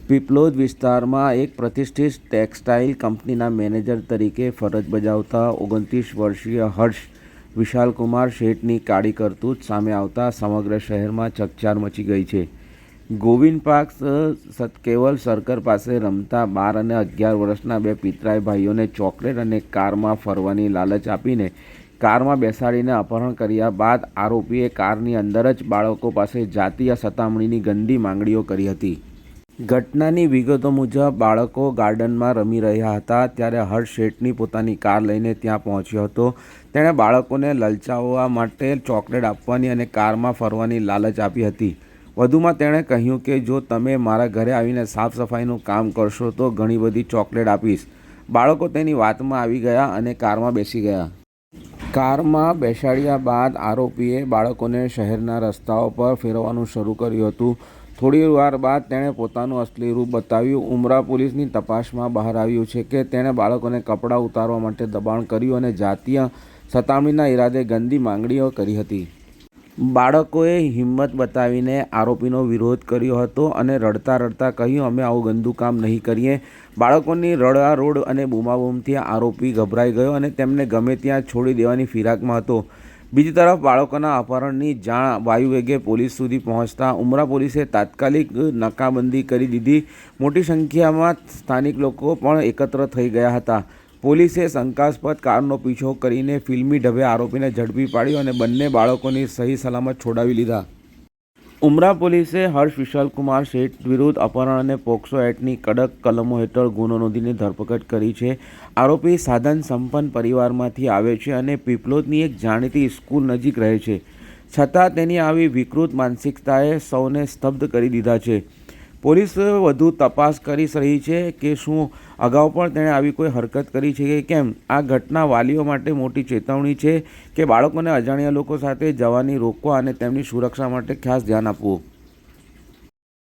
પીપલોદ વિસ્તારમાં એક પ્રતિષ્ઠિત ટેક્સટાઇલ કંપનીના મેનેજર તરીકે ફરજ બજાવતા 29 વર્ષીય હર્ષ વિશાલકુમાર શેઠની કાળી કરતૂત સામે આવતા સમગ્ર શહેરમાં ચકચાર મચી ગઈ છે. ગોવિંદ પાર્ક સતકેવલ સર્કલ પાસે રમતા 12 અને 11 વર્ષના બે પિતરાઈ ભાઈઓને ચોકલેટ અને કારમાં ફરવાની લાલચ આપીને કારમાં બેસાડીને અપહરણ કર્યા બાદ આરોપીએ કારની અંદર જ બાળકો પાસે જાતીય સતામણીની ગંદી માંગણીઓ કરી હતી. ઘટનાની વિગતો મુજબ બાળકો ગાર્ડનમાં રમી રહ્યા હતા ત્યારે હર્ષ શેઠની પોતાની કાર લઈને ત્યાં પહોંચ્યો હતો. તેણે બાળકોને લલચાવવા માટે ચોકલેટ આપવાની અને કારમાં ફરવાની લાલચ આપી હતી. વધુમાં તેણે કહ્યું કે જો તમે મારા ઘરે આવીને સાફ સફાઈનું કામ કરશો તો ઘણી બધી ચોકલેટ આપીશ. બાળકો તેની વાતમાં આવી ગયા અને કારમાં બેસી ગયા. કારમાં બેસાડ્યા બાદ આરોપીએ બાળકોને શહેરના રસ્તાઓ પર ફેરવવાનું શરૂ કર્યું હતું. થોડી વાર બાદ તેણે પોતાનું અસલી રૂપ બતાવ્યું. ઉમરા પોલીસની તપાસમાં બહાર આવ્યું છે કે તેણે બાળકોને કપડાં ઉતારવા માટે દબાણ કર્યું અને જાતીય સતામણીના ઈરાદે ગંદી માંગણીઓ કરી હતી. બાળકોએ હિંમત બતાવીને આરોપીનો વિરોધ કર્યો હતો અને રડતા રડતા કહ્યું, અમે આવું ગંદુ કામ નહીં કરીએ. બાળકોની રડારોડ અને બૂમાબૂમથી આરોપી ગભરાઈ ગયો અને તેમને ગમે ત્યાં છોડી દેવાની ફિરાકમાં હતો. બીજી તરફ બાળકોના અપહરણની જાણ વાયુવેગે પોલીસ સુધી પહોંચતા ઉમરા પોલીસે તાત્કાલિક નાકાબંધી કરી દીધી. મોટી સંખ્યામાં સ્થાનિક લોકો પણ એકત્ર થઈ ગયા હતા. પોલીસે શંકાસ્પદ કારનો પીછો કરીને ફિલ્મી ઢબે આરોપીને ઝડપી પાડ્યો અને બંને બાળકોની સહી સલામત છોડાવી લીધા. ઉમરા પોલીસે હર્ષ વિશાલકુમાર શેઠ વિરુદ્ધ અપહરણ અને પોક્સો એક્ટની કડક કલમો હેઠળ ગુનો નોંધીને ધરપકડ કરી છે. આરોપી સાધન સંપન્ન પરિવારમાંથી આવે છે અને પીપલોદની એક જાણીતી સ્કૂલ નજીક રહે છે. છતાં તેની આવી વિકૃત માનસિકતાએ સૌને સ્તબ્ધ કરી દીધા છે. પોલીસ વધુ તપાસ કરી રહી છે કે શું અગાઉ પણ તેણે આવી કોઈ હરકત કરી છે કે કેમ. આ ઘટના વાલીઓ માટે મોટી ચેતવણી છે કે બાળકોને અજાણ્યા લોકો સાથે જવાની રોકવા અને તેમની સુરક્ષા માટે ખાસ ધ્યાન આપવું.